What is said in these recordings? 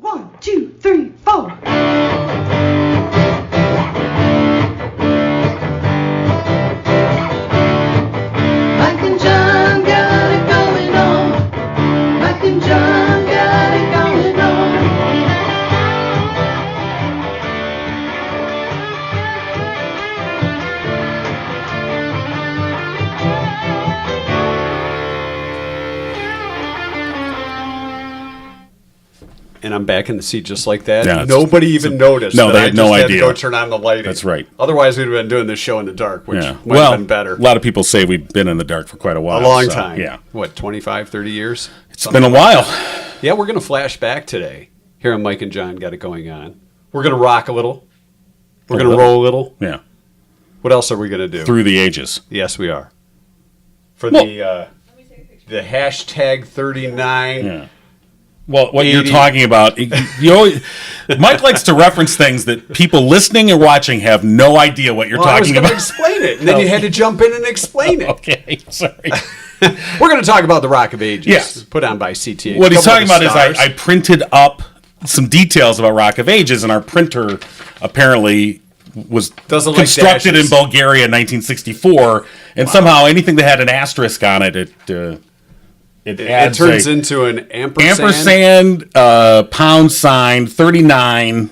1, 2, 3, 4. Mike and John got it going on. Mike and John got it going on. And I'm back in the seat just like that. Yeah, Nobody even noticed. No, that they I had just no had idea. to go turn on the lighting. That's right. Otherwise, we'd have been doing this show in the dark, which Yeah. might have been better. A lot of people say we've been in the dark for quite a while. A long so, time. Yeah. What, 25, 30 years? It's been a while. Yeah, we're going to flash back today. Here on Mike and John Got It Going On. We're going to rock a little. We're going to roll a little. Yeah. What else are we going to do? Through the ages. Yes, we are. For Well- the hashtag 39. Yeah. Well, what 80. you're talking about, Mike likes to reference things that people listening and watching have no idea what you're Well, I was talking going to about. explain it, and then you had to jump in and explain it. Okay, sorry. We're going to talk about the Rock of Ages, Yes. put on by CTA. What he's talking about is stars. I printed up some details about Rock of Ages, and our printer apparently was Doesn't like constructed in dashes. Bulgaria in 1964, and somehow anything that had an asterisk on it, it It adds turns into an ampersand, pound sign, 39.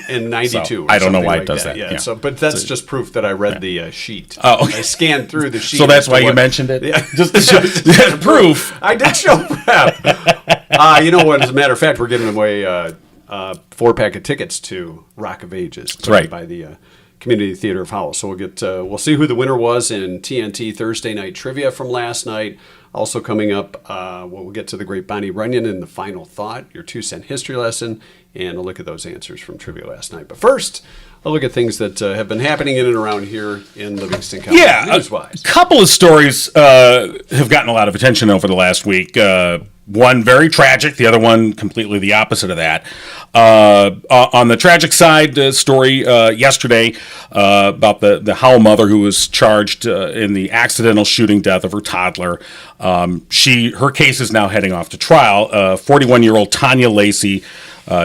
and 92. So, or I don't know something why it like does that, Yeah. yeah. So, but that's just proof that I read the sheet. Oh, okay. I scanned through the sheet. So that's as to why you what- mentioned it? Yeah. Just to show proof. I did show prep. You know what? As a matter of fact, we're giving away 4-pack of tickets to Rock of Ages, put on right. by the Community Theatre of Howell. So we'll see who the winner was in TNT Thursday night trivia from last night. Also coming up, we'll get to the great Bonnie Runyon in the final thought, your 2-cent history lesson, and a look at those answers from trivia last night. But first, a look at things that have been happening in and around here in Livingston County. Yeah, News-wise. a couple of stories have gotten a lot of attention over the last week. One very tragic, the other one completely the opposite of that. On the tragic side, story yesterday about the Howell mother who was charged in the accidental shooting death of her toddler. Her case is now heading off to trial. 41-year-old Tanya Lacey,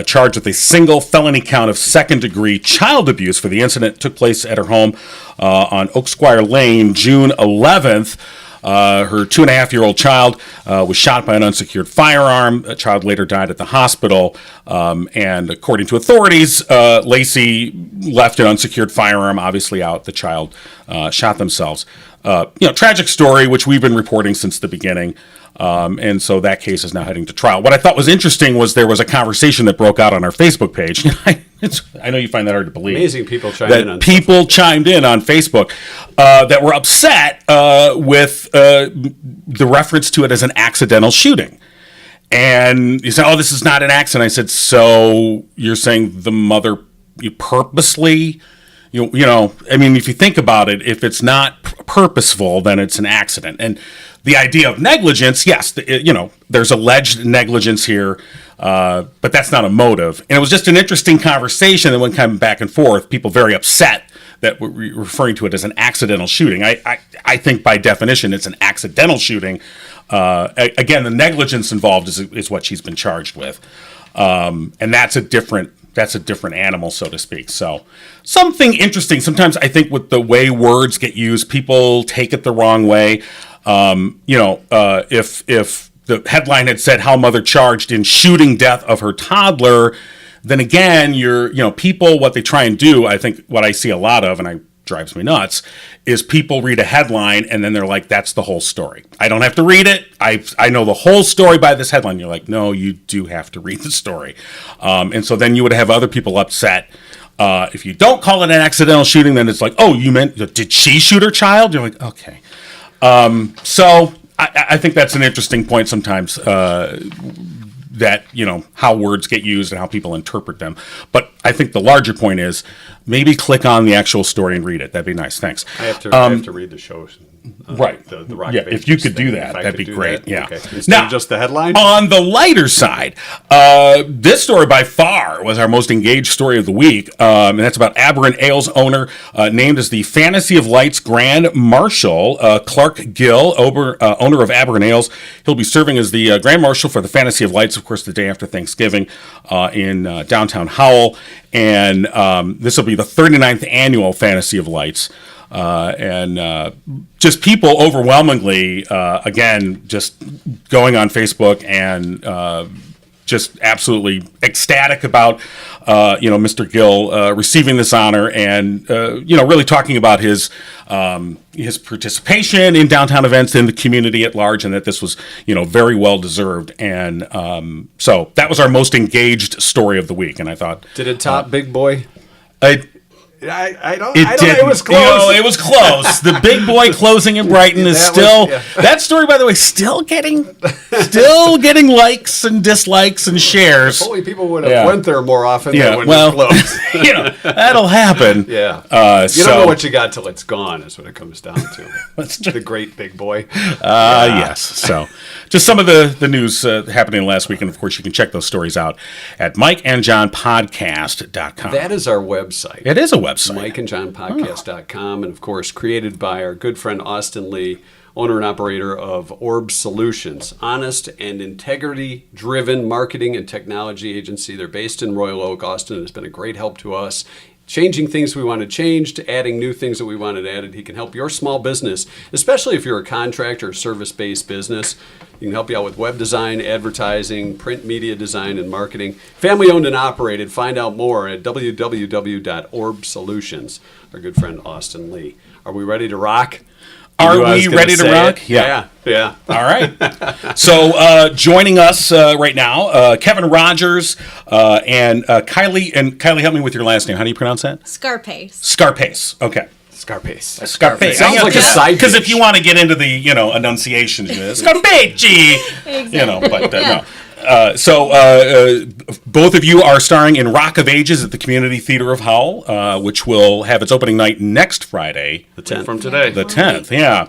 charged with a single felony count of second-degree child abuse for the incident that took place at her home on Oak Squire Lane, June 11th. Her 2.5-year-old child was shot by an unsecured firearm. The child later died at the hospital. And according to authorities, Lacey left an unsecured firearm obviously out. The child shot themselves. Tragic story, which we've been reporting since the beginning. And so that case is now heading to trial. What I thought was interesting was there was a conversation that broke out on our Facebook page. I know you find that hard to believe. Amazing people chimed in on People chimed in on Facebook that were upset with the reference to it as an accidental shooting. And you said, "Oh, this is not an accident." I said, "So you're saying the mother purposely?" I mean, if you think about it, if it's not purposeful, then it's an accident. And the idea of negligence, yes, there's alleged negligence here, but that's not a motive. And it was just an interesting conversation that went kind of back and forth. People very upset that we're referring to it as an accidental shooting. I think by definition, it's an accidental shooting. Again, the negligence involved is what she's been charged with. And that's a different animal, so to speak. So something interesting. Sometimes I think with the way words get used, people take it the wrong way. If the headline had said "How mother charged in shooting death of her toddler," then again, people, what they try and do, I think what I see a lot of, and it drives me nuts, is people read a headline and then they're like, that's the whole story. I don't have to read it. I know the whole story by this headline. You're like, no, you do have to read the story. And so then you would have other people upset. If you don't call it an accidental shooting, then it's like, oh, you meant, did she shoot her child? You're like, okay. So I think that's an interesting point sometimes, that, how words get used and how people interpret them. But I think the larger point is, maybe click on the actual story and read it. That'd be nice. Thanks. I have to read the show. Right. The Rock Yeah, of if you Ages could do thing, that, if I that'd could be do great. that. Yeah. Okay. Instead Now, of just the headline? on the lighter side, this story by far was our most engaged story of the week, and that's about Aberrant Ales owner named as the Fantasy of Lights Grand Marshal, Clark Gill, owner of Aberrant Ales. He'll be serving as the Grand Marshal for the Fantasy of Lights, of course, the day after Thanksgiving in downtown Howell, and this will be the 39th annual Fantasy of Lights. And just people overwhelmingly, again, just going on Facebook and just absolutely ecstatic about, Mr. Gill receiving this honor and, really talking about his participation in downtown events in the community at large, and that this was, very well deserved. And so that was our most engaged story of the week. And I thought, Did it top Big Boy? I don't It know. didn't. It was close. It was close. The Big Boy closing in Brighton is that story, by the way, still getting likes and dislikes and shares. If only people would have went there more often. Yeah, When well, it closed. that'll happen. Yeah. You don't know what you got till it's gone. Is what it comes down to. That's true. The great Big Boy. Yes. So, just some of the news happening last week, and of course, you can check those stories out at MikeandJohnPodcast.com. That is our website. It is a website. MikeandJohnPodcast.com, and of course, created by our good friend Austin Lee, owner and operator of Orb Solutions, honest and integrity-driven marketing and technology agency. They're based in Royal Oak. Austin has been a great help to us, changing things we want to change to adding new things that we wanted added. He can help your small business, especially if you're a contractor or service-based business. He can help you out with web design, advertising, print media design, and marketing. Family owned and operated. Find out more at www.orbsolutions. Our good friend Austin Lee. Are we ready to rock? Are we ready to rock? Yeah. All right. So joining us right now, Kevin Rogers and Kylie. And Kylie, help me with your last name. How do you pronounce that? Scarpace. Scarpace. Okay. Scarpace. Scarpace. Sounds like a side Because if dish. you want to get into the enunciations, Scarpace. Exactly. But no. So both of you are starring in Rock of Ages at the Community Theatre of Howell, which will have its opening night next Friday, The 10th. From today. the 10th. Yeah.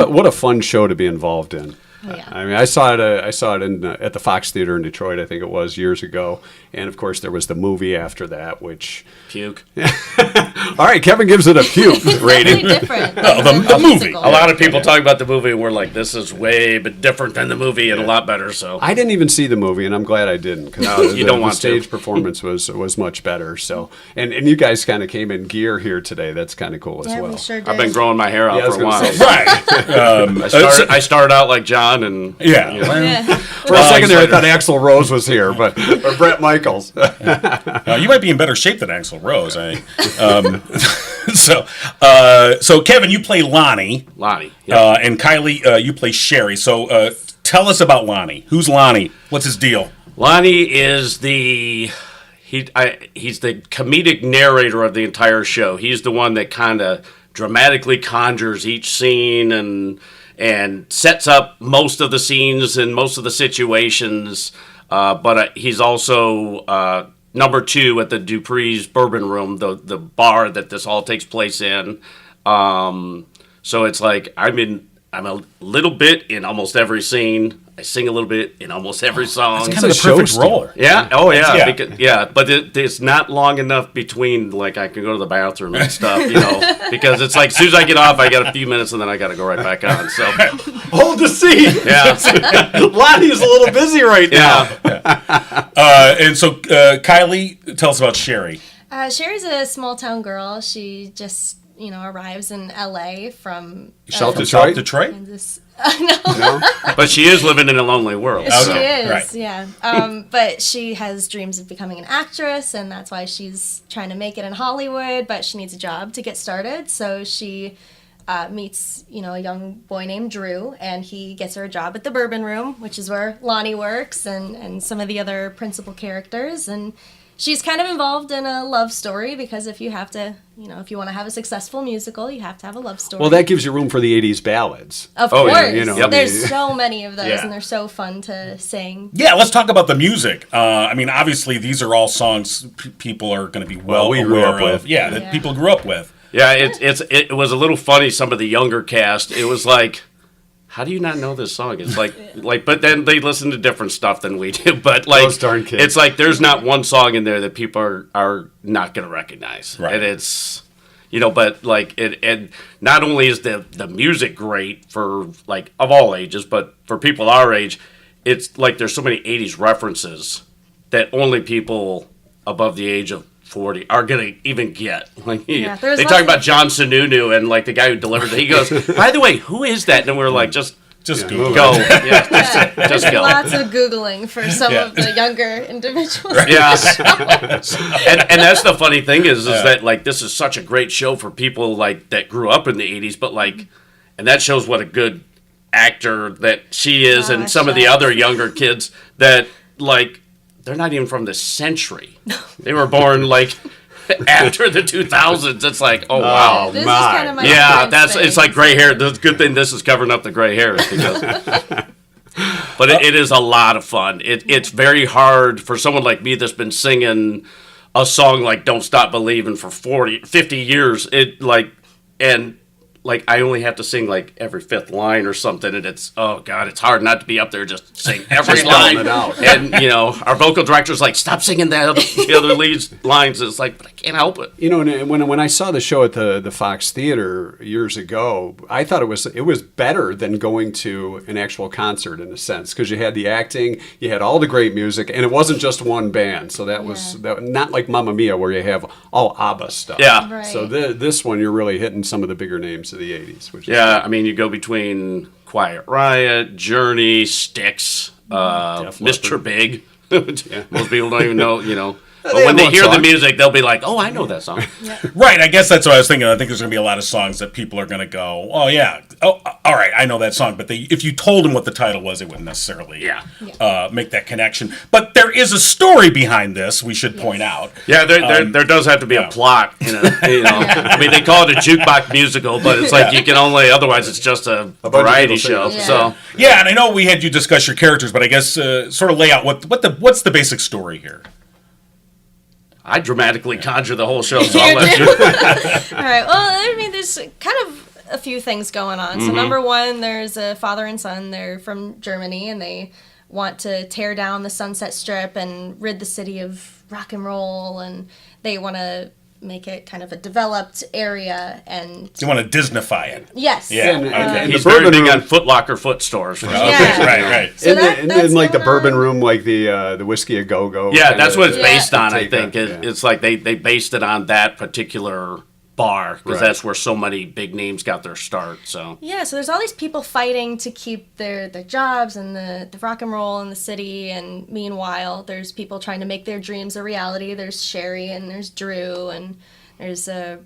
What a fun show to be involved in. Oh, yeah. I mean, I saw it at the Fox Theater in Detroit, I think it was, years ago. And of course, there was the movie after that, which. Puke. All right, Kevin gives it a puke rating. Really different. the movie. A lot of people talk about the movie and we're like, this is way but different than the movie and a lot better. So I didn't even see the movie, and I'm glad I didn't, because you don't want the stage to. performance was much better. So, and you guys kind of came in gear here today. That's kind of cool as Yeah, well. we sure did. I've been growing my hair out Yeah, I was for a gonna while. say. Right. I started out like John and Yeah. Yeah. For a second there, I thought Axl Rose was here, or Brett Michaels. You might be in better shape than Axl Rose. So Kevin, you play Lonny. Lonny. Yeah. And Kylie, you play Sherrie. So tell us about Lonny. Who's Lonny? What's his deal? Lonny is he's the comedic narrator of the entire show. He's the one that kind of dramatically conjures each scene and sets up most of the scenes and most of the situations. But he's also number two at the Dupree's Bourbon Room, the bar that this all takes place in. So it's like I'm a little bit in almost every scene. I sing a little bit in almost every song. Kind of the perfect role. Yeah. Oh, yeah. Yeah. But it's not long enough between, like, I can go to the bathroom and stuff, because it's like, as soon as I get off, I got a few minutes and then I got to go right back on. So, Hold the seat. yeah. Lonnie's a little busy right now. Yeah. And so Kylie, tell us about Sherrie. Sherry's a small town girl. She just, arrives in LA from South South Detroit? Detroit? Kansas. No? But she is living in a lonely world. She so. is, right. yeah. But she has dreams of becoming an actress, and that's why she's trying to make it in Hollywood, but she needs a job to get started. So she meets, a young boy named Drew, and he gets her a job at the Bourbon Room, which is where Lonny works, and some of the other principal characters. And she's kind of involved in a love story because if you have to, if you want to have a successful musical, you have to have a love story. Well, that gives you room for the 80s ballads. Of course. Yep. There's so many of those, Yeah. and they're so fun to sing. Yeah, let's talk about the music. I mean, obviously, these are all songs people are going to be well we grew aware up of. with. Yeah, that people grew up with. Yeah, it was a little funny. Some of the younger cast, it was like, how do you not know this song? It's like, but then they listen to different stuff than we do. But like, Those darn kids. it's like there's not one song in there that people are not going to recognize. Right. And it's, but like and not only is the music great for like of all ages, but for people our age, it's like there's so many 80s references that only people above the age of 40 are gonna even get. Like they there's talk lots about of- John Sununu and like the guy who delivered it. He goes, by the way, who is that? And we're like, just Google. go, yeah, just go. Lots of Googling for some Yeah. of the younger individuals. Yeah, and that's the funny thing is that like this is such a great show for people like that grew up in the 80s, but like, and that shows what a good actor that she is, and Gosh, some of the yes. other younger kids that like they're not even from this century. They were born like after the 2000s. It's like, oh wow. This is my. kind of my Yeah, parents' it's thing. like gray hair. The good thing this is covering up the gray hairs because. But it is a lot of fun. It's very hard for someone like me that's been singing a song like "Don't Stop Believing" for 50 years. I only have to sing like every fifth line or something, and it's it's hard not to be up there just sing every Just line. yelling it out. And our vocal director's like, "Stop singing the other leads lines." It's like, but I can't help it. And when I saw the show at the Fox Theater years ago, I thought it was better than going to an actual concert in a sense because you had the acting, you had all the great music, and it wasn't just one band. So that was not like Mamma Mia where you have all ABBA stuff. Yeah. Right. So this one you're really hitting some of the bigger names of the 80s. Which is Yeah, I mean, you go between Quiet Riot, Journey, Styx, Mr. Leppard. Big. Most people don't even know. But They when have they one hear the song. music, they'll be like, "Oh, I know that song." Right, I guess that's what I was thinking. I think there's going to be a lot of songs that people are going to go, oh, yeah, oh, all right, I know that song. But if you told them what the title was, they wouldn't necessarily make that connection. But there is a story behind this, we should point out. Yeah, there does have to be a plot. I mean, they call it a jukebox musical, but it's like you can only otherwise it's just a of variety people show. singing. So Yeah, and I know we had you discuss your characters, but I guess sort of lay out what's the basic story here? I dramatically conjure the whole show. So I'll let you. All right. Well, I mean, there's kind of a few things going on. So number one, there's a father and son. They're from Germany, and they want to tear down the Sunset Strip and rid the city of rock and roll, and they want to make it kind of a developed area. And You want to Disneyfy it. yes, Yeah. And, Okay. and He's the very bourbon big room, on Foot Locker foot stores. Yeah. Right. So and that's then like the going bourbon on. room, like the whiskey a go go. Yeah, that's what it's based on. I Take think that, yeah. it's like they based it on that particular bar because Right. that's where so many big names got their start. So Yeah, so there's all these people fighting to keep their jobs and the rock and roll in the city, and meanwhile, there's people trying to make their dreams a reality. There's Sherrie and there's Drew and there's a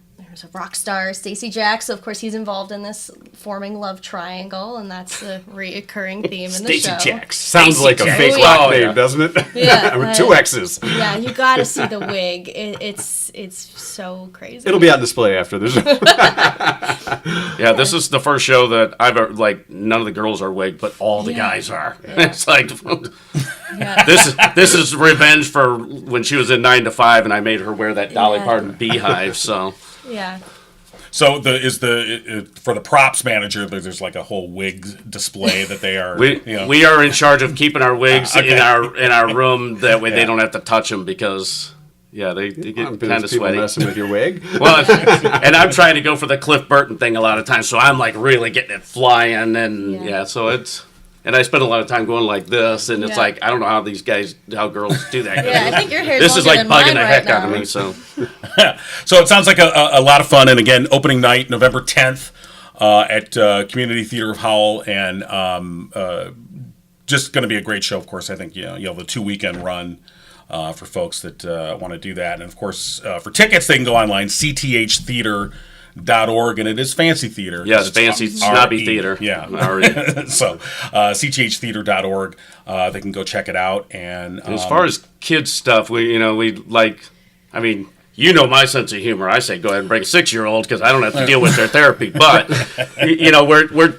rock star, Stacey Jacks. So of course he's involved in this forming love triangle, and that's a reoccurring theme in the show. Stacey Jacks Sounds Stacey like a Jacks. fake Oh, rock yeah. name, doesn't it? Yeah, With right. 2 X's. Yeah, you got to see the wig. It's so crazy. It'll be on display after this. Yeah, this is the first show that I've ever, like, none of the girls are wigged, but all the guys are. It's like Yeah. this is revenge for when she was in 9 to 5 and I made her wear that Dolly Yeah. Parton beehive. So Yeah. So for the props manager, there's like a whole wig display that they are. we are in charge of keeping our wigs Okay. in our room. That way they don't have to touch them because they get kind of People sweaty. messing with your wig. Well, and I'm trying to go for the Cliff Burton thing a lot of times, so I'm like really getting it flying, and so it's. And I spend a lot of time going like this, and it's Yeah. like I don't know how girls do that. Yeah, I think your hair's This is longer like than bugging mine the right heck out of now. me. So So it sounds like a lot of fun. And again, opening night, November 10th at Community Theatre of Howell. And just going to be a great show, of course. I think you'll have a 2-weekend run for folks that want to do that. And, of course, for tickets, they can go online, cththeater.com. cththeater.org, and it is fancy theater. Yes, It's fancy snobby theater. Yeah. R-E. So, cththeater.org, they can go check it out. And As far as kids stuff, we like, I mean, you know my sense of humor. I say go ahead and bring a 6-year-old because I don't have to deal with their therapy. But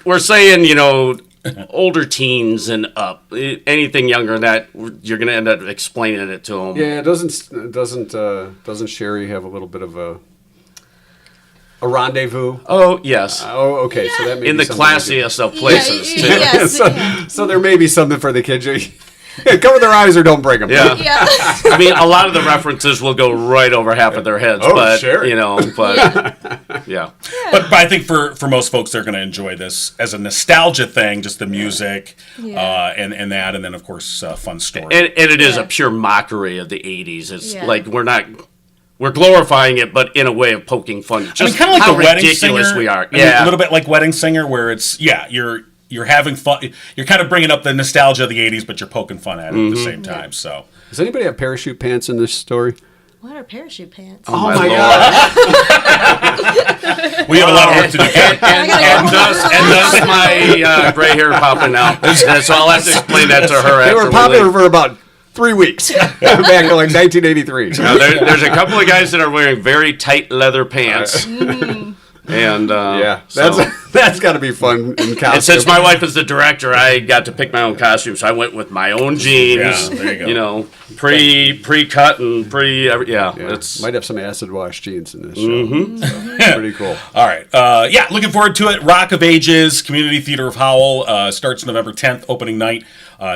we're saying older teens and up. Anything younger than that, you're going to end up explaining it to them. Yeah, doesn't Sherrie have a little bit of a rendezvous? Oh yes. Oh, okay. So that may In be the something classiest of places too. Yes. so there may be something for the kids. Cover their eyes or don't bring them. Yeah. Yeah. I mean, a lot of the references will go right over half of their heads. Oh, but, sure. Yeah. But I think for most folks, they're going to enjoy this as a nostalgia thing, just the music and that, and then, of course, fun story. And it is a pure mockery of the 80s. It's Yeah. like we're glorifying it, but in a way of poking fun. Just kind of like how the Wedding ridiculous Singer. we are. I mean, a little bit like Wedding Singer, where it's, you're having fun. You're kind of bringing up the nostalgia of the 80s, but you're poking fun at it at the same time. So, Does anybody have parachute pants in this story? What are parachute pants? Oh my Lord. God! we have a lot of work to do. And thus my gray hair popping out. So I'll have to explain that to her They after were we popular leave. for about 3 weeks back in like 1983. Now, there's a couple of guys that are wearing very tight leather pants. And that's got to be fun in costume. and since my wife is the director, I got to pick my own costume, so I went with my own jeans. Yeah, there you go. Pre-cut and it's might have some acid wash jeans in this show. So, pretty cool. All right. Looking forward to it. Rock of Ages, Community Theatre of Howell, starts November 10th, opening night.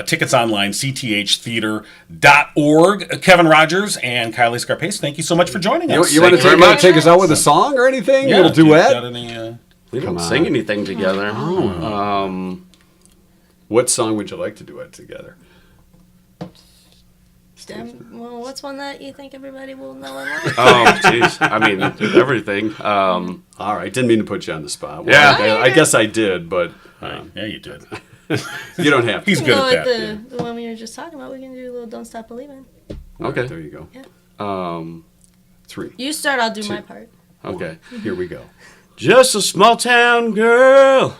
Tickets online, cththeater.org. Kevin Rogers and Kylie Scarpace, thank you so much for joining us. You want to very much. take us out with a song or anything? Yeah, A little do you duet? got any, we didn't sing anything together. What song would you like to duet together? Well, what's one that you think everybody will know and like? Oh, jeez. I mean, everything. All right, didn't mean to put you on the spot. Well, Yeah. I guess I did, but yeah, you did. you don't have to. He's good at that. The one we were just talking about, we can do a little Don't Stop Believing. Okay. There you go. Yeah. 3. You start, I'll do my part. Okay. Here we go. Just a small town girl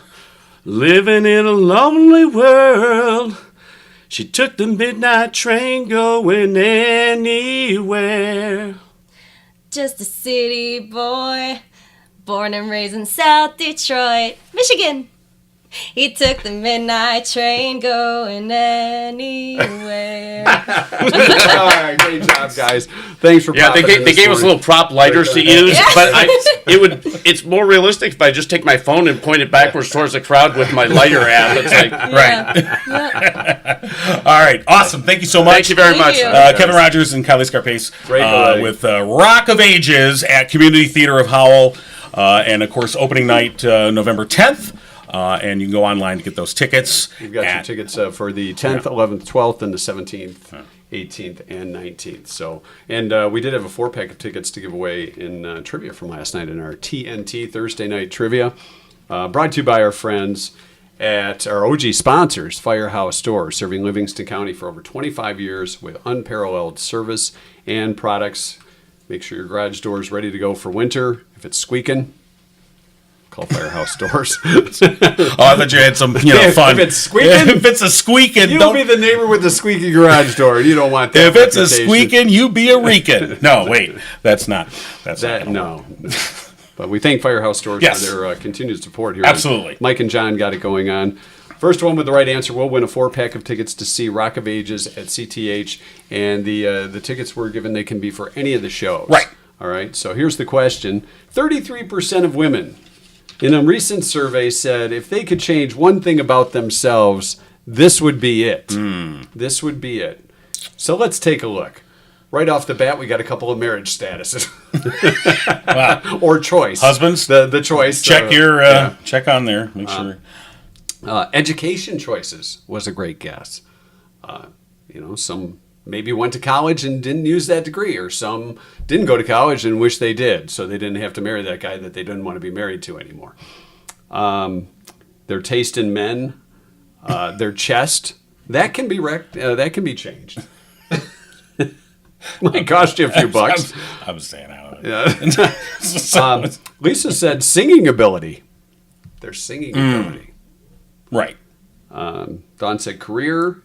living in a lonely world. She took the midnight train going anywhere. Just a city boy, born and raised in South Detroit, Michigan. He took the midnight train going anywhere. All right, great job, guys. Thanks for Yeah, they popping in they this gave us morning. little prop lighters to use, but it's more realistic if I just take my phone and point it backwards towards the crowd with my lighter app. It's like, All right, awesome. Thank you so much. thank you very much. you. Kevin Rogers and Kylie Scarpace Great with Rock of Ages at Community Theatre of Howell. And, of course, opening night November 10th. And you can go online to get those tickets. You've got your tickets for the 10th, 11th, 12th, and the 17th, 18th, and 19th. So, and we did have a 4-pack of tickets to give away in trivia from last night in our TNT Thursday night trivia. Brought to you by our friends at our OG sponsors, Firehouse Store, serving Livingston County for over 25 years with unparalleled service and products. Make sure your garage door is ready to go for winter. If it's squeaking, call Firehouse Stores. Oh, I thought you had some, fun. If it's squeaking, if it's a squeaking, you'll be the neighbor with the squeaky garage door. You don't want that. If it's a reputation. squeaking, you be a reeking. No, wait, that's not. That's That not. no. But we thank Firehouse Stores Yes. for their continued support here. Absolutely. Mike and John got it going on. First one with the right answer will win a 4-pack of tickets to see Rock of Ages at CTH, and the tickets were given. They can be for any of the shows. Right. All right. So here's the question: 33% of women in a recent survey said if they could change one thing about themselves, this would be it. This would be it. So let's take a look. Right off the bat, we got a couple of marriage statuses. Wow. Or choice. Husbands, The choice. check your yeah. check on there. Make sure. Education choices was a great guess. Some maybe went to college and didn't use that degree, or some didn't go to college and wish they did, so they didn't have to marry that guy that they didn't want to be married to anymore. Their taste in men, their chest, that can be that can be changed. Might cost you a few bucks. I was saying, I don't Lisa said singing ability. Their singing ability. Right. Don said career.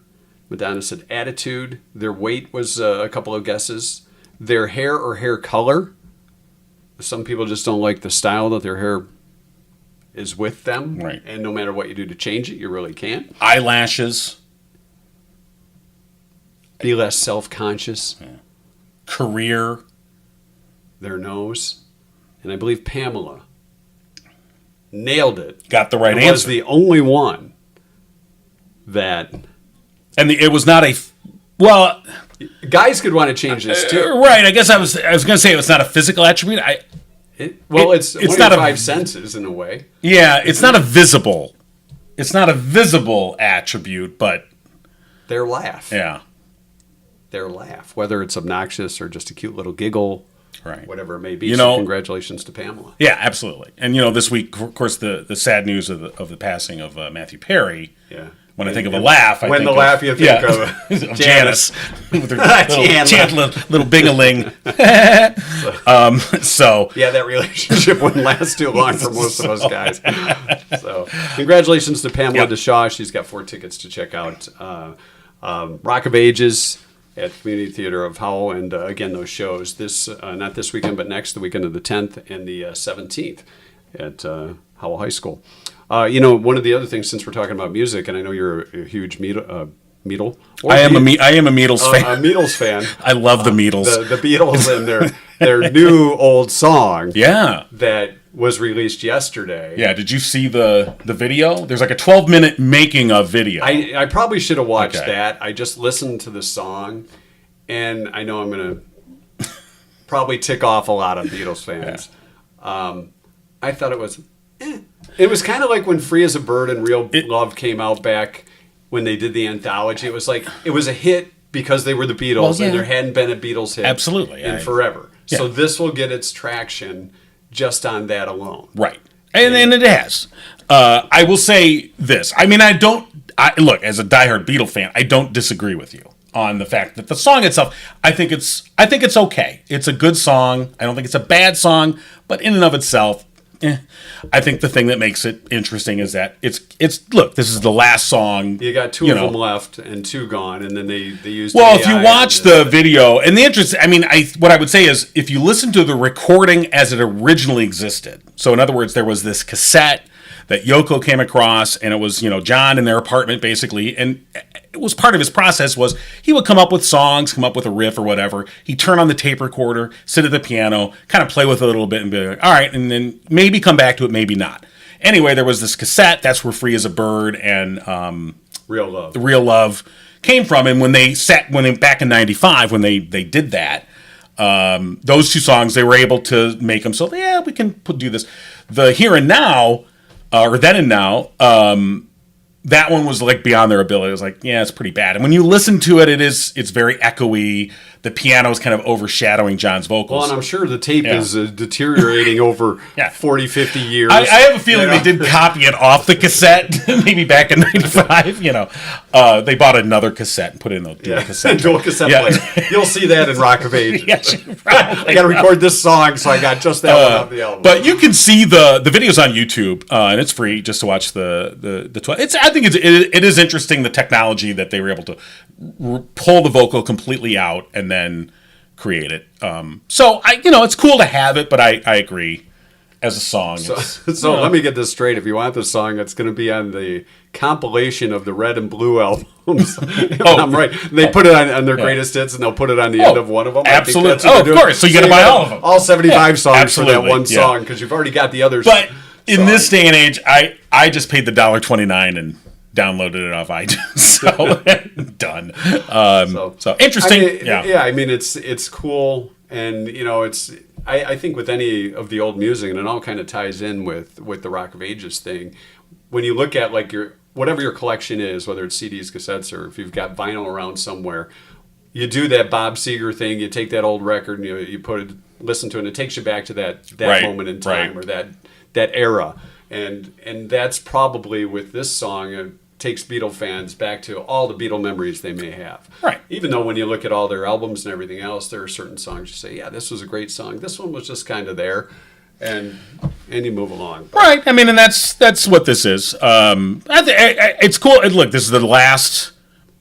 Madonna said attitude. Their weight was a couple of guesses. Their hair or hair color. Some people just don't like the style that their hair is with them. Right. And no matter what you do to change it, you really can't. Eyelashes. Be less self-conscious. Career. Their nose. And I believe Pamela nailed it. Got the right Was answer. the only one that And it was not a... Well... guys could want to change this too. Right. I guess I was going to say it's not a physical attribute. It's one of not your a- five senses in a way. Yeah, it's not a visible. It's not a visible attribute, but Their laugh. yeah. Their laugh. Whether it's obnoxious or just a cute little giggle, Right. whatever it may be. You So know- congratulations to Pamela. Yeah, absolutely. And this week, of course, the sad news of the passing of Matthew Perry. Yeah. When I think of a laugh, I When think the laugh you think of of Janice with her Chandler. little bing-a-ling. So Yeah, that relationship wouldn't last too long for most of us guys. So, congratulations to Pamela Yep. DeShaw. She's got 4 tickets to check out Rock of Ages at Community Theatre of Howell. And again, those shows, not this weekend, but next, the weekend of the 10th and the 17th at Howell High School. One of the other things, since we're talking about music, and I know you're a huge Beatle. I am a Beatles fan. A Beatles fan. I love the Beatles. The Beatles and their new old song. Yeah. That was released yesterday. Yeah, did you see the video? There's like a 12-minute making of video. I probably should have watched Okay. that. I just listened to the song, and I know I'm going to probably tick off a lot of Beatles fans. I thought it was... It was kind of like when Free as a Bird and Real Love came out back when they did the anthology. It was like, it was a hit because they were the Beatles, Well, yeah. and there hadn't been a Beatles hit Absolutely. in forever. Yeah. So this will get its traction just on that alone. Right. And it has. I will say this. I mean, look, as a diehard Beatle fan, I don't disagree with you on the fact that the song itself, I think it's okay. It's a good song. I don't think it's a bad song, but in and of itself, I think the thing that makes it interesting is that it's look, this is the last song. You got two of them left and 2 gone, and then they used. Well, AI if you watch the video, and the interest, I mean, what I would say is if you listen to the recording as it originally existed. So in other words, there was this cassette that Yoko came across, and it was John in their apartment basically, and it was part of his process was he would come up with songs, come up with a riff or whatever. He'd turn on the tape recorder, sit at the piano, kind of play with it a little bit, and be like, all right, and then maybe come back to it, maybe not. Anyway, there was this cassette. That's where Free as a Bird and Real Love. The Real Love came from. And when they back in '95 when they did that, those 2 songs they were able to make them. So yeah, we can do this. The Here and Now, or Then and Now. That one was like beyond their ability. It was like, yeah, it's pretty bad. And when you listen to it, it's very echoey. The piano is kind of overshadowing John's vocals. Well, and I'm sure the tape is deteriorating over 40, 50 years. I have a feeling they did copy it off the cassette, maybe back in '95. They bought another cassette and put it in the dual cassette. Dual cassette player. You'll see that in Rock of Ages. Yes, I got to record this song, so I got just that one off the album. But you can see the videos on YouTube, and it's free just to watch the 12. I think it is interesting the technology that they were able to pull the vocal completely out and then create it. So it's cool to have it, but I agree. As a song, so let me get this straight. If you want the song, it's going to be on the compilation of the Red and Blue albums. I'm right. They put it on their greatest hits, and they'll put it on the end of one of them. Absolutely. Of course. So you got to buy all of them. All 75 songs Absolutely. for that one song, because you've already got the others. But in this day and age, I just paid the $1.29 and downloaded it off iTunes. So done. So interesting. I mean, it's cool, and it's. I think with any of the old music, and it all kind of ties in with the Rock of Ages thing. When you look at like whatever your collection is, whether it's CDs, cassettes, or if you've got vinyl around somewhere, you do that Bob Seger thing. You take that old record and you listen to it, and it takes you back to that moment in time or that era. And that's probably with this song. takes Beatle fans back to all the Beatle memories they may have. Right. Even though when you look at all their albums and everything else, there are certain songs you say, yeah, this was a great song. This one was just kind of there. And you move along. Right. I mean, and that's what this is. It's cool. And look, this is the last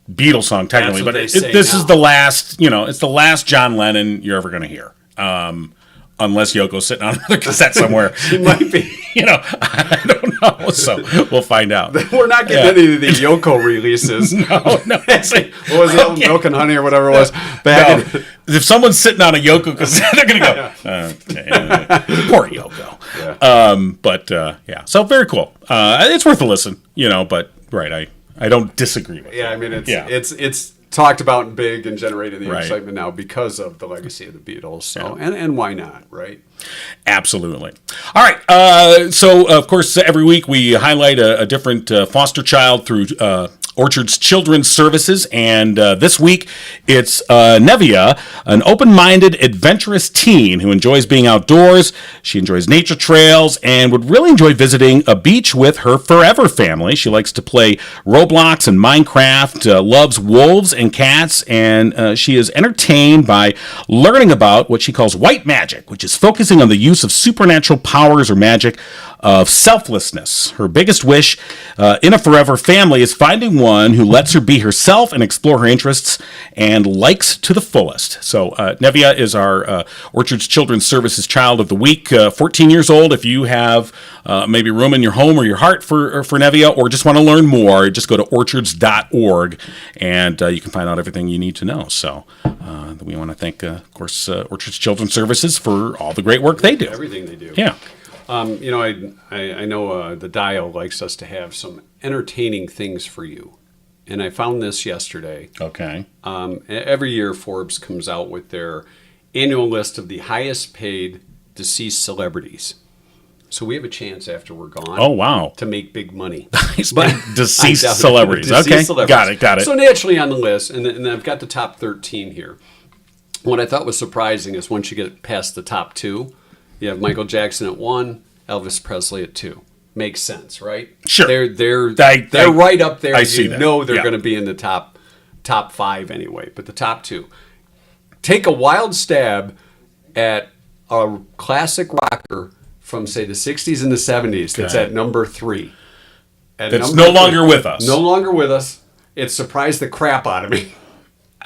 Beatles song technically, but this is the last. It's the last John Lennon you're ever going to hear, unless Yoko's sitting on another cassette somewhere. She might be. I don't know. So we'll find out. We're not getting any of the Yoko releases. No. What was the album, Milk and Honey or whatever it was? If someone's sitting on a Yoko cassette, they're going to go, poor Yoko. Yeah. So very cool. It's worth a listen, but right, I don't disagree with I mean, it's talked about and big and generating the excitement now because of the legacy of the Beatles. So and why not, right? Absolutely. All right. So of course, every week we highlight a different foster child through Orchard's Children's Services, and this week it's Nevia, an open-minded, adventurous teen who enjoys being outdoors. She enjoys nature trails and would really enjoy visiting a beach with her forever family. She likes to play Roblox and Minecraft, loves wolves and cats, and she is entertained by learning about what she calls white magic, which is focusing on the use of supernatural powers or magic of selflessness. Her biggest wish in a forever family is finding one who lets her be herself and explore her interests and likes to the fullest. So Nevia is our Orchard's Children's Services Child of the Week. 14 years old. If you have maybe room in your home or your heart for Nevia, or just want to learn more, just go to orchards.org and you can find out everything you need to know. So we want to thank, of course, Orchard's Children's Services for all the great work they do. Everything they do. Yeah. I know the Dial likes us to have some entertaining things for you. And I found this yesterday. Okay. Every year, Forbes comes out with their annual list of the highest paid deceased celebrities. So we have a chance after we're gone. Oh, wow. To make big money. Deceased celebrities. Okay. Got it. So naturally on the list, and I've got the top 13 here. What I thought was surprising is once you get past the top two, you have Michael Jackson at 1, Elvis Presley at 2. Makes sense, right? Sure. They're right up there. I see that. They're going to be in the top 5 anyway, but the top 2. Take a wild stab at a classic rocker from, say, the 60s and the 70s that's at number 3. That's no longer with us. No longer with us. It surprised the crap out of me.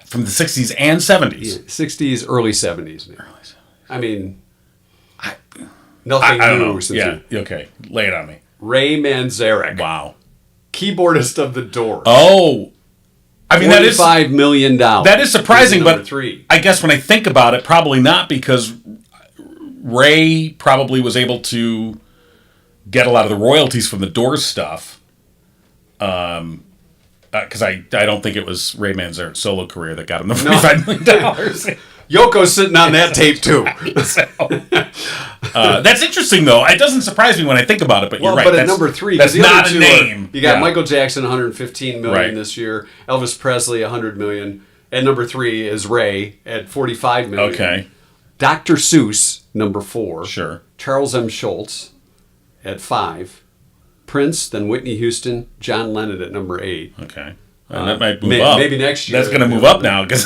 From the 60s and 70s? Yeah, 60s, early 70s. I mean... Nothing I don't new. know. Okay. Lay it on me. Ray Manzarek. Wow. Keyboardist of the Doors. Oh. I mean, that is $45 million. That is surprising, but 3. I guess when I think about it, probably not, because Ray probably was able to get a lot of the royalties from the Doors stuff. Because I don't think it was Ray Manzarek's solo career that got him the $45 million. Yoko's sitting on that tape, too. That's interesting, though. It doesn't surprise me when I think about it, but you're right. But at number 3, that's not a name. You got Michael Jackson, $115 million this year. Elvis Presley, $100 million. At number 3 is Ray at $45 million. Okay. Dr. Seuss, number 4. Sure. Charles M. Schultz at 5. Prince, then Whitney Houston, John Lennon at number 8. Okay. And that might move up. Maybe next year. That's going to move up now, because...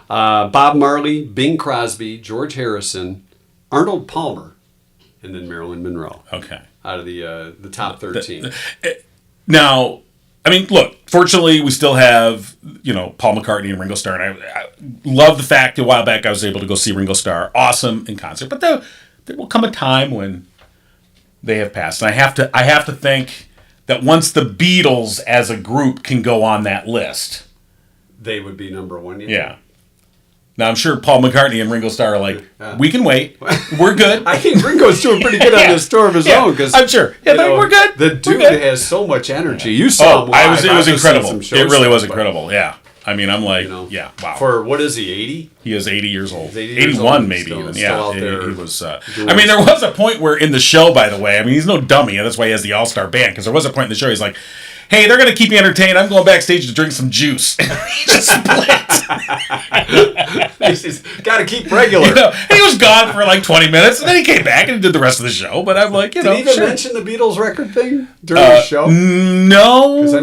Bob Marley, Bing Crosby, George Harrison, Arnold Palmer, and then Marilyn Monroe. Okay. Out of the top 13. Now, I mean, look, fortunately, we still have, Paul McCartney and Ringo Starr. And I love the fact that a while back I was able to go see Ringo Starr. Awesome in concert. But there will come a time when they have passed. And I have to think that once the Beatles as a group can go on that list, they would be number 1. Yeah. Now, I'm sure Paul McCartney and Ringo Starr are like, we can wait. We're good. I think Ringo's doing pretty good on this tour of his own. Cause, I'm sure. Yeah, we're good. The dude has so much energy. You saw him live. It was incredible. It really was incredible, yeah. I mean, I'm like, yeah, wow. For, what is he, 80? He is 80 years old. He's 80 years 81 old, maybe still, even. still Yeah, out there. he was. I mean, there was a point where in the show, by the way, I mean, he's no dummy. That's why he has the all-star band, because there was a point in the show he's like, hey, they're going to keep me entertained. I'm going backstage to drink some juice. He just split. He's got to keep regular. You know, he was gone for like 20 minutes, and then he came back and did the rest of the show. But I'm like, Did he even mention the Beatles record thing during the show? No, I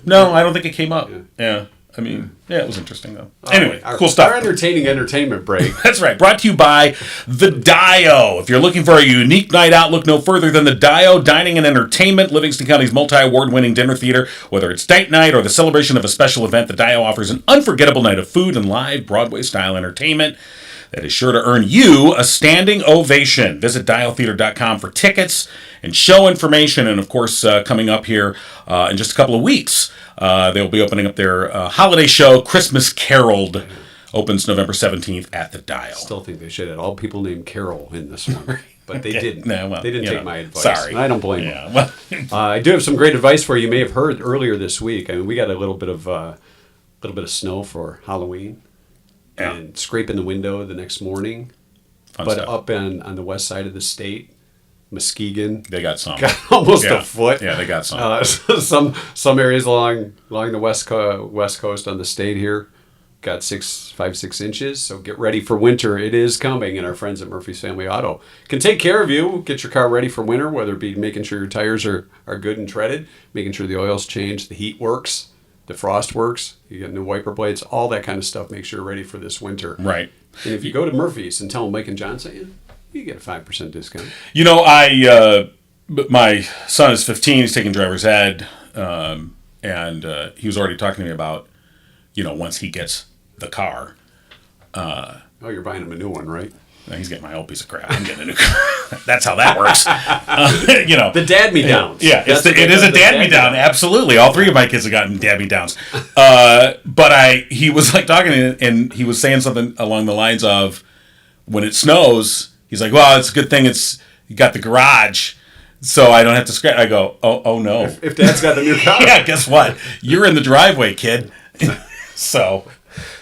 know I don't think it came up. Yeah. I mean, yeah, it was interesting, though. Anyway, Our- cool stuff. Our entertainment break. That's right. Brought to you by The Dio. If you're looking for a unique night out, look no further than The Dio Dining and Entertainment, Livingston County's multi-award-winning dinner theater. Whether it's date night or the celebration of a special event, The Dio offers an unforgettable night of food and live Broadway-style entertainment that is sure to earn you a standing ovation. Visit dialtheater.com for tickets and show information. And, of course, coming up here in just a couple of weeks, they'll be opening up their holiday show, Christmas Caroled. Opens November 17th at the Dial. Still think they should have all people named Carol in this one. But they didn't. No, well, they didn't you take know, my advice. sorry. I don't blame Yeah, them. well, I do have some great advice for you. You may have heard earlier this week. I mean, we got a little bit of snow for Halloween, Yeah. and scraping the window the next morning. fun But stuff. up on the west side of the state, Muskegon They got some. got almost Yeah. a foot. Yeah, they got some. Some areas along the west coast on the state here got 5-6 inches. So get ready for winter. It is coming, and our friends at Murphy's Family Auto can take care of you. Get your car ready for winter, whether it be making sure your tires are good and treaded, making sure the oil's changed, the heat works, the frost works, you get new wiper blades, all that kind of stuff. Make sure you're ready for this winter. Right. And if you go to Murphy's and tell them Mike and John sent you get a 5% discount. You know, my son is 15. He's taking driver's ed, and he was already talking to me about, once he gets the car. Oh, you're buying him a new one, right? He's getting my old piece of crap. I'm getting a new car. That's how that works. The dad me downs. Yeah, it is a dad me down. Absolutely, all three of my kids have gotten dad me downs. But he was like talking, and he was saying something along the lines of, when it snows, he's like, "Well, it's a good thing you got the garage, so I don't have to scratch." I go, "Oh no." If dad's got the new car. Yeah, guess what? You're in the driveway, kid. So.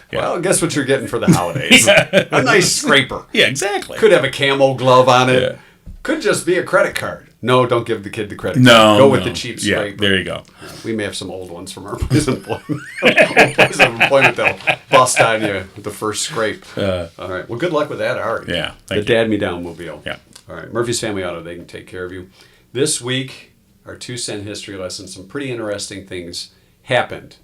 Yeah. Well, guess what you're getting for the holidays? Yeah. A nice scraper. Yeah, exactly. Could have a camo glove on it. Yeah. Could just be a credit card. No, don't give the kid the credit No, card. Go with no. the cheap Yeah, scraper. there you go. We may have some old ones from our place of employment. Old place of employment, they'll bust on you with the first scrape. All right. Well, good luck with that, Ari. Yeah, The thank you. Dad Me Down mobile. Yeah. All right. Murphy's Family Auto, they can take care of you. This week, our 2-cent history lesson, some pretty interesting things happened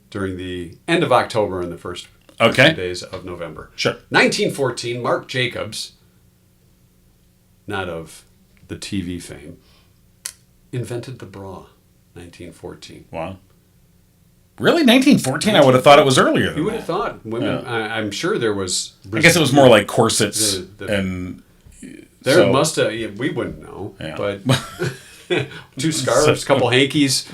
during the end of October and the first Okay. few days of November. Sure. 1914, Mark Jacobs, not of the TV fame, invented the bra. 1914. Wow. Really? 1914? I would have thought it was earlier than You would have that. thought women. I'm sure there was. I guess it was more like corsets and... There so- must have. Yeah, we wouldn't know. Yeah. But 2 scarves, couple hankies,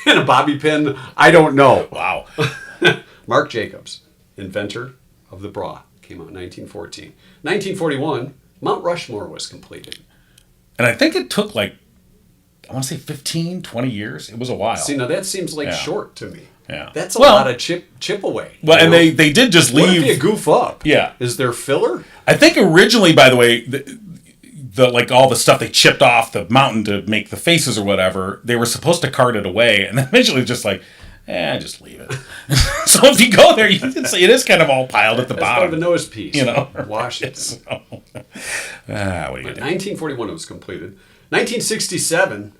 and a bobby pin. I don't know. Wow. Mark Jacobs, inventor of the bra, came out in 1914. 1941, Mount Rushmore was completed. And I think it took I want to say 15, 20 years. It was a while. See, now that seems like Yeah. short to me. Yeah. That's a Well- lot of chip away. Well, you and know? they did just What if leave. you goof up? Yeah. Is there filler? I think originally, by the way, the all the stuff they chipped off the mountain to make the faces or whatever, they were supposed to cart it away, and eventually just just leave it. So if you go there, you can see it is kind of all piled at the That's part of bottom. a nose piece. Washington. So, what are you gonna do? 1941 it was completed. 1967,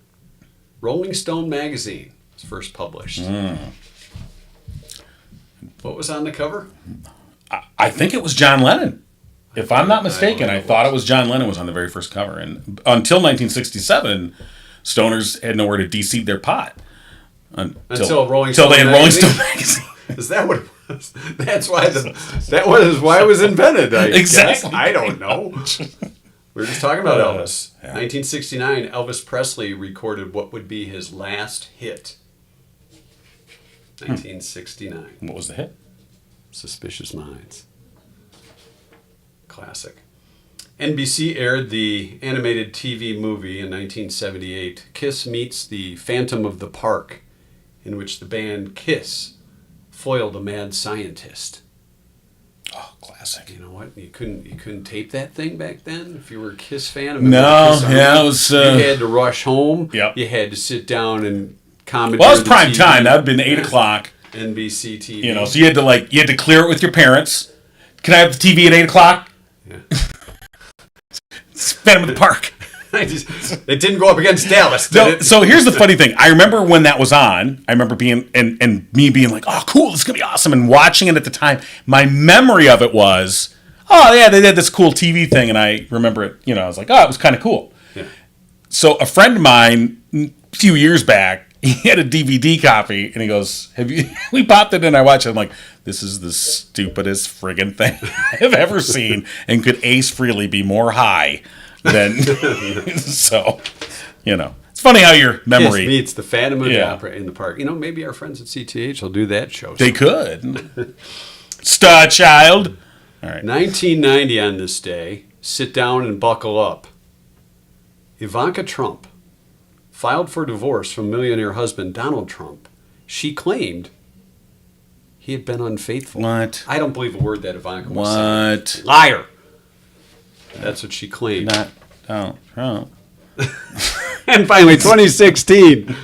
Rolling Stone magazine was first published. What was on the cover? I think it was John Lennon. If I'm not mistaken, I I thought it was John Lennon was on the very first cover. And until 1967, stoners had nowhere to de-seed their pot. Until Rolling Until they Stone had Rolling magazine? Stone magazine. Is that what it was? That's why that was why it was invented. I Exactly. guess. I don't know. We were just talking about Elvis. Yeah. 1969, Elvis Presley recorded what would be his last hit. 1969. What was the hit? Suspicious Minds. Classic. NBC aired the animated TV movie in 1978, Kiss Meets the Phantom of the Park, in which the band Kiss foiled a mad scientist. Oh, classic. You know what? You couldn't tape that thing back then if you were a Kiss fan. No, Kiss Army. yeah, it was. You had to rush home. Yep. You had to sit down and comedy. Well, it was prime time. That would have been 8 o'clock. NBC TV. So you had to clear it with your parents. Can I have the TV at 8 o'clock? Yeah. Spend them in the park. It didn't go up against Dallas, did it? So here's the funny thing. I remember when that was on. I remember being and me being like, "Oh, cool! This is gonna be awesome!" And watching it at the time, my memory of it was, "Oh yeah, they did this cool TV thing," and I remember it. I was like, "Oh, it was kind of cool." Yeah. So a friend of mine, a few years back, he had a DVD copy, and he goes, "Have you?" We popped it in. I watched it. I'm like, "This is the stupidest friggin' thing I've ever seen." And could Ace Frehley be more high than? So, it's funny how your memory Yes, meets the Phantom of the Opera in the park. Maybe our friends at CTH will do that show. They could. Star Child. All right. 1990 on this day. Sit down and buckle up. Ivanka Trump filed for divorce from millionaire husband Donald Trump. She claimed he had been unfaithful. What? I don't believe a word that Ivanka was What? saying. Liar. That's what she claimed. Not Donald Trump. And finally, 2016,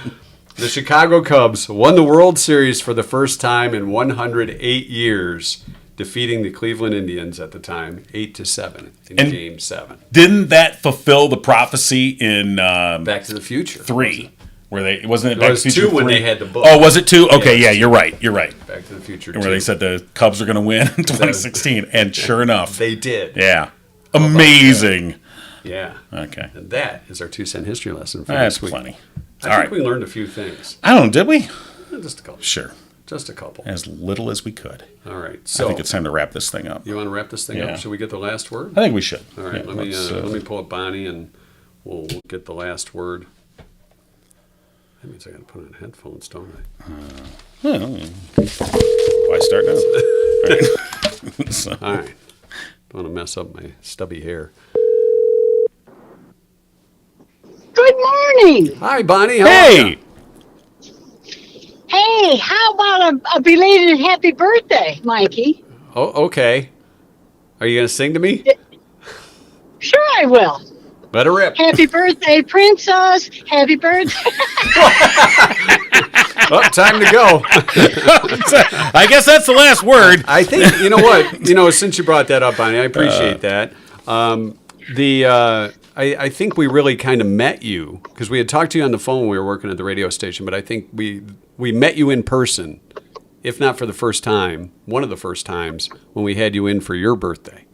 the Chicago Cubs won the World Series for the first time in 108 years, defeating the Cleveland Indians at the time 8-7 in Game 7. Didn't that fulfill the prophecy in Back to the Future 3? Where they wasn't it? It Back was to the Future 2 when 3? they had the book. Oh, was it 2? Okay, Yeah, yeah, you're right. You're right. Back to the Future Where 2. they said the Cubs are going to win in 2016, and sure enough, They did. yeah, amazing. Yeah. Okay, And that is our 2-cent history lesson for that's this week. plenty. I All think right, we learned a few things. I don't know. Did we? Just a couple. Sure, Just a couple. as little as we could. All right. I So think it's time to wrap this thing up. you want to wrap this thing Yeah. up? Should we get the last word? I think we should. All right. Yeah, let let's, me pull up Bonnie and we'll get the last word. That means I got to put on headphones, don't I? Well, why start now? All right. So, All right. Don't want to mess up my stubby hair. Good morning. Hi, Bonnie. How are hey, ya? Hey, how about a belated happy birthday, Mikey? Oh, okay. Are you going to sing to me? Sure, I will. Let her rip. Happy birthday, princess. Happy birthday. Oh, time to go. I guess that's the last word. I think, you know what? Since you brought that up, Bonnie, I appreciate that. I think we really kind of met you because we had talked to you on the phone when we were working at the radio station, but I think we met you in person, if not for the first time, one of the first times when we had you in for your birthday.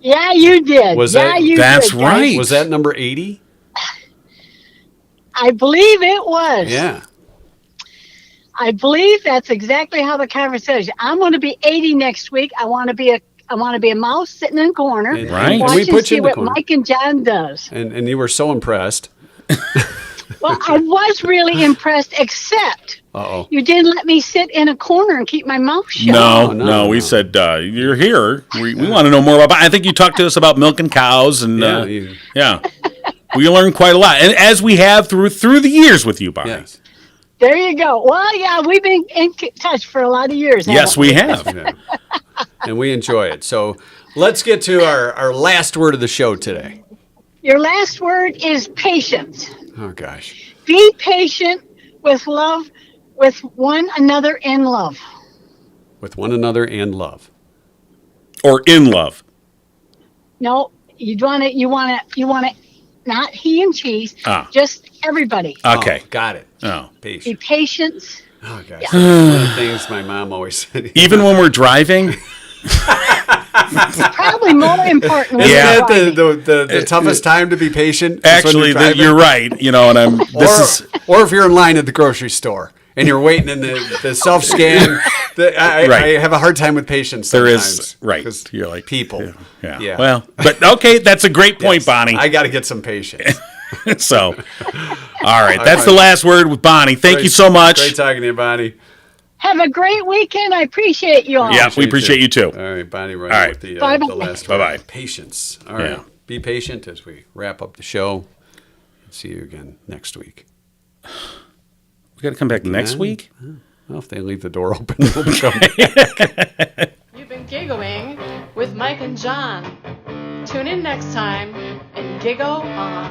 Yeah, you did. Was yeah, that- you That's did, right. guys. Was that number 80? I believe it was. Yeah. I believe that's exactly how the conversation. I'm going to be 80 next week. I want to be a mouse sitting in a corner, And- Right. and watching we put you see in the what corner. Mike and John does. And you were so impressed. Well, I was really impressed, except Uh-oh. you didn't let me sit in a corner and keep my mouth shut. No. We said you're here. We want to know more about. I think you talked to us about milking cows, and Yeah. we learned quite a lot, and as we have through the years with you, Bonnie. Yes. There you go. Well, yeah, we've been in touch for a lot of years. Yes, haven't we have. Yeah. And we enjoy it. So let's get to our last word of the show today. Your last word is patience. Oh, gosh. Be patient with love, with one another in love. With one another and love. Or in love. No, you want it, not he and she's, just everybody. Okay. Oh, got it. Oh. Be Patient. patient. Oh, gosh. One of the things my mom always said. Even when we're driving. Probably more important. when Isn't Yeah. you're that driving. the toughest time to be patient? is when Actually, driving? you're right. And I'm. Or if you're in line at the grocery store and you're waiting in the self scan. I Right. have a hard time with patience. There Sometimes, is right. 'cause You're like people. Yeah. Well, but okay, that's a great point, Yes. Bonnie. I got to get some patience. So, all right, that's the last word with Bonnie. Thank you so much. Great talking to you, Bonnie. Have a great weekend. I appreciate you all. Yeah, we appreciate you too. All right, Bonnie, right All right. with the Bye-bye. last Bye-bye. word. Patience. All right. Yeah. Be patient as we wrap up the show. See you again next week. We got to come back next Yeah. week. Well, if they leave the door open, we'll come You've been giggling with Mike and John. Tune in next time and giggle on.